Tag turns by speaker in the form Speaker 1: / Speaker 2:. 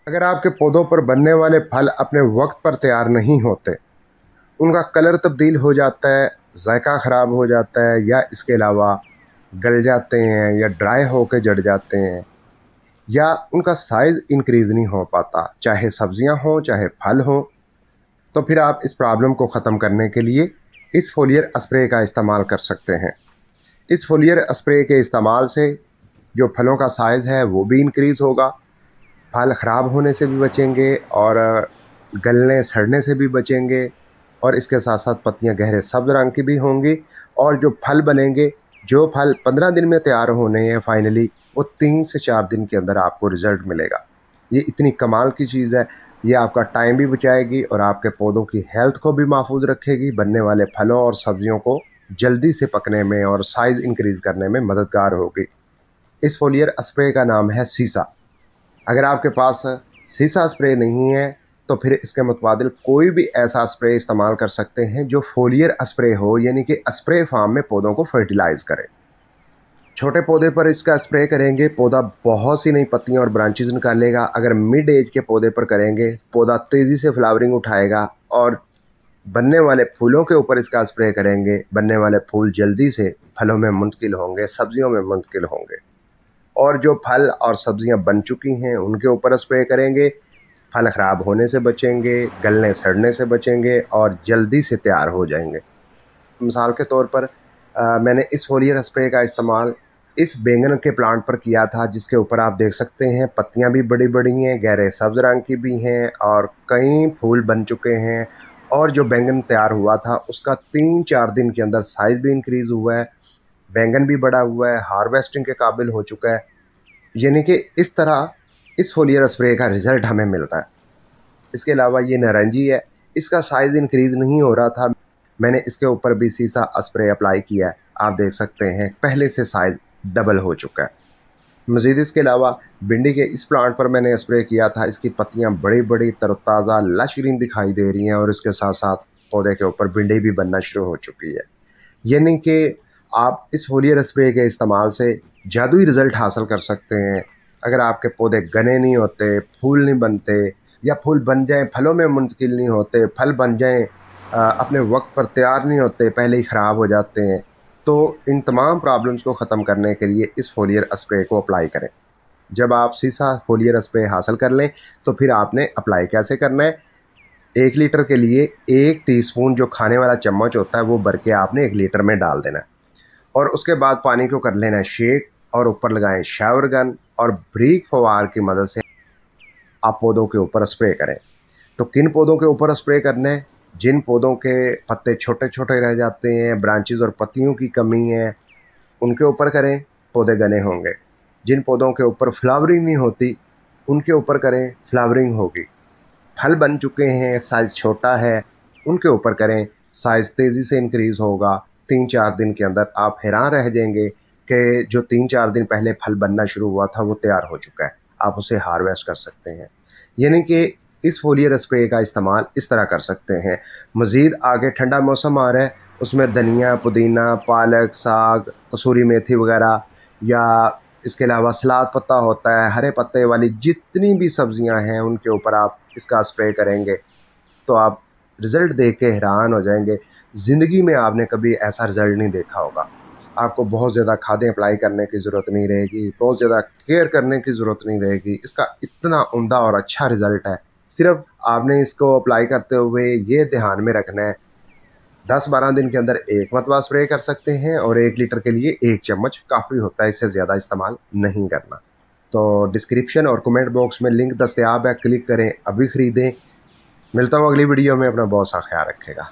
Speaker 1: अगर आपके पौधों पर बनने वाले फल अपने वक्त पर तैयार नहीं होते, उनका कलर तब्दील हो जाता है, जायका ख़राब हो जाता है या इसके अलावा गल जाते हैं या ड्राई होकर जड़ जाते हैं या उनका साइज़ इंक्रीज़ नहीं हो पाता, चाहे सब्जियां हों चाहे फल हों, तो फिर आप इस प्रॉब्लम को ख़त्म करने के लिए इस फोलियर स्प्रे का इस्तेमाल कर सकते हैं। इस फोलियर स्प्रे के इस्तेमाल से जो फलों का साइज़ है वो भी इंक्रीज़ होगा, फल ख़राब होने से भी बचेंगे और गलने सड़ने से भी बचेंगे और इसके साथ साथ पत्तियां गहरे सब्ज़ रंग की भी होंगी और जो फल बनेंगे, जो फल 15 दिन में तैयार होने हैं फाइनली, वो 3 से 4 दिन के अंदर आपको रिज़ल्ट मिलेगा। ये इतनी कमाल की चीज़ है, ये आपका टाइम भी बचाएगी और आपके पौधों की हेल्थ को भी महफूज रखेगी, बनने वाले फलों और सब्जियों को जल्दी से पकने में और साइज़ इंक्रीज़ करने में मददगार होगी। इस फोलियर स्प्रे का नाम है सीसा। अगर आपके पास सीसा स्प्रे नहीं है, तो फिर इसके मुतबादिल कोई भी ऐसा स्प्रे इस्तेमाल कर सकते हैं जो फोलियर स्प्रे हो, यानी कि स्प्रे फार्म में पौधों को फर्टिलाइज़ करे। छोटे पौधे पर इसका स्प्रे करेंगे, पौधा बहुत सी नई पत्तियां और ब्रांचेज़ निकालेगा। अगर मिड एज के पौधे पर करेंगे, पौधा तेज़ी से फ्लावरिंग उठाएगा और बनने वाले फूलों के ऊपर इसका स्प्रे करेंगे, बनने वाले फूल जल्दी से फलों में मुंतकिल होंगे, सब्जियों में मुंतकिल होंगे। और जो फल और सब्जियां बन चुकी हैं उनके ऊपर स्प्रे करेंगे, फल ख़राब होने से बचेंगे, गलने सड़ने से बचेंगे और जल्दी से तैयार हो जाएंगे। मिसाल के तौर पर मैंने इस फोलियर स्प्रे का इस्तेमाल इस बैंगन के प्लांट पर किया था, जिसके ऊपर आप देख सकते हैं पत्तियां भी बड़ी बड़ी हैं, गहरे सब्ज रंग की भी हैं और कई फूल बन चुके हैं। और जो बैंगन तैयार हुआ था उसका 3-4 दिन के अंदर साइज़ भी इंक्रीज़ हुआ है, बैंगन भी बड़ा हुआ है, हार्वेस्टिंग के काबिल हो चुका है। यानी कि इस तरह इस फोलियर स्प्रे का रिज़ल्ट हमें मिलता है। इसके अलावा ये नारंगी है, इसका साइज़ इंक्रीज़ नहीं हो रहा था, मैंने इसके ऊपर भी सीसा स्प्रे अप्लाई किया है, आप देख सकते हैं पहले से साइज़ डबल हो चुका है। मज़ीद इसके अलावा भिंडी के इस प्लांट पर मैंने स्प्रे किया था, इसकी पत्तियां बड़ी बड़ी तरोताज़ा लश ग्रीन दिखाई दे रही हैं और इसके साथ साथ पौधे के ऊपर भिंडी भी बनना शुरू हो चुकी है। यानी कि आप इस फोलियर स्प्रे के इस्तेमाल से जादुई रिज़ल्ट हासिल कर सकते हैं। अगर आपके पौधे घने नहीं होते, फूल नहीं बनते या फूल बन जाएँ फलों में मुंतकिल नहीं होते, फल बन जाएँ अपने वक्त पर तैयार नहीं होते, पहले ही ख़राब हो जाते हैं, तो इन तमाम प्रॉब्लम्स को ख़त्म करने के लिए इस फोलियर स्प्रे को अप्लाई करें। जब आप सीसा फोलियर स्प्रे हासिल कर लें, तो फिर आपने अप्लाई कैसे करना है, 1 लीटर के लिए 1 टीस्पून जो खाने वाला चम्मच होता है वो भर के आपने 1 लीटर में डाल देना है और उसके बाद पानी को कर लेना है शेक और ऊपर लगाएं शावर गन और ब्रीक फवार की मदद से आप पौधों के ऊपर स्प्रे करें। तो किन पौधों के ऊपर स्प्रे करना है, जिन पौधों के पत्ते छोटे छोटे रह जाते हैं, ब्रांचेज और पत्तियों की कमी है, उनके ऊपर करें, पौधे घने होंगे। जिन पौधों के ऊपर फ्लावरिंग नहीं होती, उनके ऊपर करें, फ्लावरिंग होगी। फल बन चुके हैं, साइज़ छोटा है, उनके ऊपर करें, साइज़ तेज़ी से इंक्रीज़ होगा। 3-4 दिन के अंदर आप हैरान रह जाएंगे कि जो 3-4 दिन पहले फल बनना शुरू हुआ था वो तैयार हो चुका है, आप उसे हार्वेस्ट कर सकते हैं। यानी कि इस फोलियर स्प्रे का इस्तेमाल इस तरह कर सकते हैं। मज़ीद आगे ठंडा मौसम आ रहा है, उसमें धनिया, पुदीना, पालक, साग, कसूरी मेथी वगैरह या इसके अलावा सलाद पत्ता होता है, हरे पत्ते वाली जितनी भी सब्जियां हैं उनके ऊपर आप इसका स्प्रे करेंगे, तो आप रिज़ल्ट देख के हैरान हो जाएंगे। ज़िंदगी में आपने कभी ऐसा रिज़ल्ट नहीं देखा होगा। आपको बहुत ज़्यादा खादें अप्लाई करने की ज़रूरत नहीं रहेगी, बहुत ज़्यादा केयर करने की ज़रूरत नहीं रहेगी। इसका इतना उम्दा और अच्छा रिज़ल्ट है, सिर्फ आपने इसको अप्लाई करते हुए ये ध्यान में रखना है, 10-12 दिन के अंदर 1 मरतबा स्प्रे कर सकते हैं और 1 लीटर के लिए 1 चम्मच काफ़ी होता है, इससे ज़्यादा इस्तेमाल नहीं करना। तो डिस्क्रिप्शन और कमेंट बॉक्स में लिंक दस्तयाब है, क्लिक करें, अभी ख़रीदें। मिलता हूँ अगली वीडियो में, अपना बहुत सा ख्याल रखेगा।